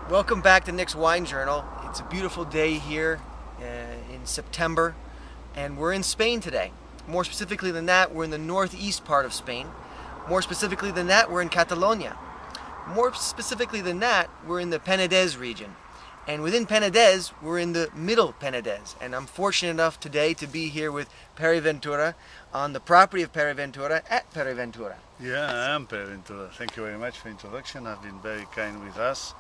Welcome back to Nick's Wine Journal. It's a beautiful day here in September, and we're in Spain today. More specifically than that, we're in the northeast part of Spain. More specifically than that, we're in Catalonia. More specifically than that, we're in the Penedes region. And within Penedes, we're in the middle Penedes. And I'm fortunate enough today to be here with Pere Ventura on the property of Pere Ventura at Pere Ventura. Yeah, I am Pere Ventura. Thank you very much for the introduction. I've been very kind with us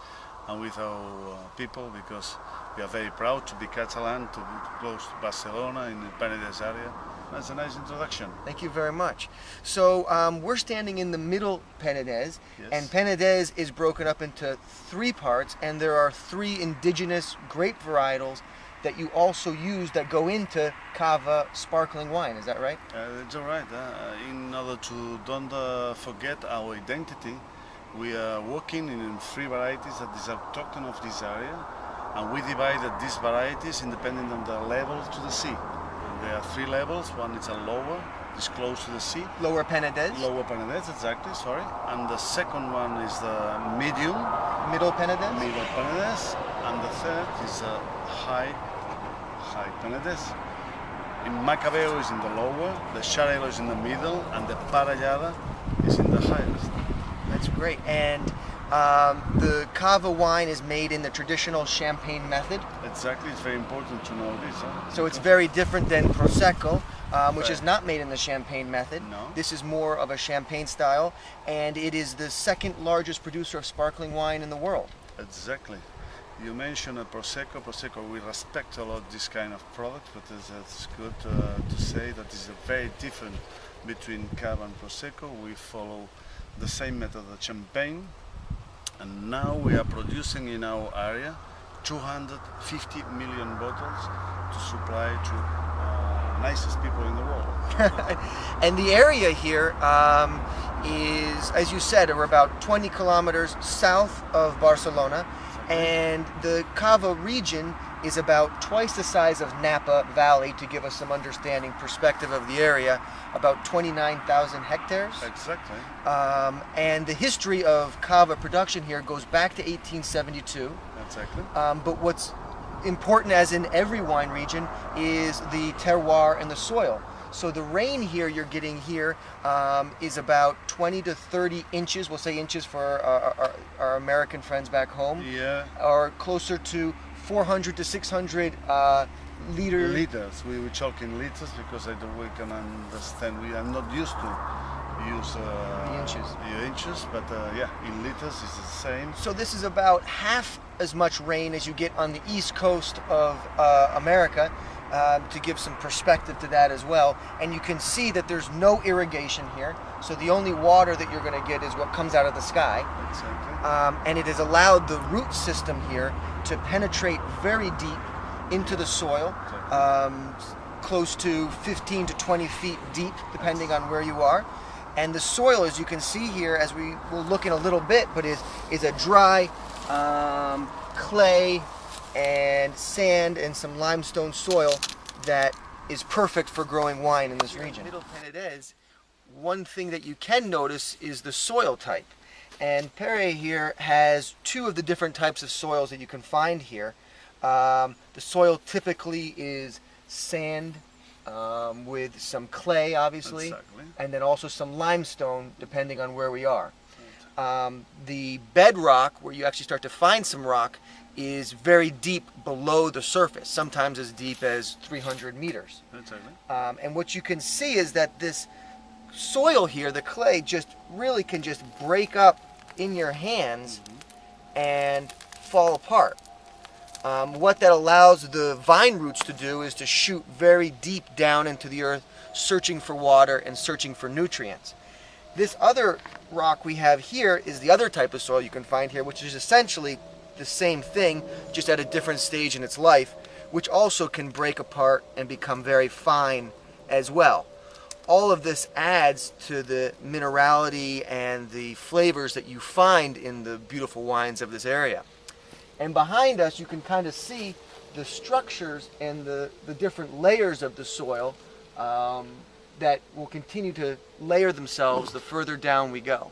and with our people, because we are very proud to be Catalan, to be close to Barcelona in the Penedes area. That's a nice introduction. Thank you very much. So we're standing in the middle Penedes, Yes. and Penedes is broken up into three parts, and there are three indigenous grape varietals that you also use that go into cava sparkling wine. Is that right? It's all right. In order to don't forget our identity, we are working in three varieties that is autochthon of this area, and we divided these varieties independent of the level to the sea. There are three levels. One is a lower, is close to the sea. Lower Penedes, Lower Penedes, exactly, sorry. And the second one is the medium, middle Penedes, middle Penedes, and the third is a high Penedes. In Macabeo is in the lower, the Xarel·lo is in the middle, and the Parellada is in the highest. That's great. And the cava wine is made in the traditional champagne method. Exactly, it's very important to know this. So it's very different than Prosecco, which is Right. not made in the champagne method. No. This is more of a champagne style, and it is the second largest producer of sparkling wine in the world. Exactly. You mentioned Prosecco. Prosecco, we respect a lot this kind of product, but it's good to say that it's very different between Cava and Prosecco. We follow the same method of champagne, and now we are producing in our area 250 million bottles to supply to nicest people in the world. And the area here is, as you said, we're about 20 kilometers south of Barcelona, and the Cava region is about twice the size of Napa Valley, to give us some understanding, perspective of the area, about 29,000 hectares. Exactly. And the history of Cava production here goes back to 1872. Exactly. But what's important, as in every wine region, is the terroir and the soil. So the rain here you're getting here is about 20 to 30 inches. We'll say inches for our American friends back home. Yeah. Or closer to 400 to 600 liters. Liters. We talk in liters because we can understand. We are not used to use The inches, but yeah, in liters it's the same. So this is about half as much rain as you get on the east coast of America, to give some perspective to that as well. And you can see that there's no irrigation here, so the only water that you're going to get is what comes out of the sky. Exactly. And it has allowed the root system here to penetrate very deep into the soil, close to 15 to 20 feet deep, depending on where you are. And the soil, as you can see here, as we will look in a little bit, but is a dry clay and sand and some limestone soil that is perfect for growing wine in this region. Middle Penedes, one thing that you can notice is the soil type. And Pere here has two of the different types of soils that you can find here. The soil typically is sand with some clay, obviously, Exactly. and then also some limestone, depending on where we are. The bedrock, where you actually start to find some rock, is very deep below the surface, sometimes as deep as 300 meters. Exactly. And what you can see is that this soil here, the clay, just really can just break up in your hands and fall apart. What that allows the vine roots to do is to shoot very deep down into the earth, searching for water and searching for nutrients. This other rock we have here is the other type of soil you can find here, which is essentially the same thing, just at a different stage in its life, which also can break apart and become very fine as well. All of this adds to the minerality and the flavors that you find in the beautiful wines of this area. And behind us, you can kind of see the structures and the different layers of the soil that will continue to layer themselves the further down we go.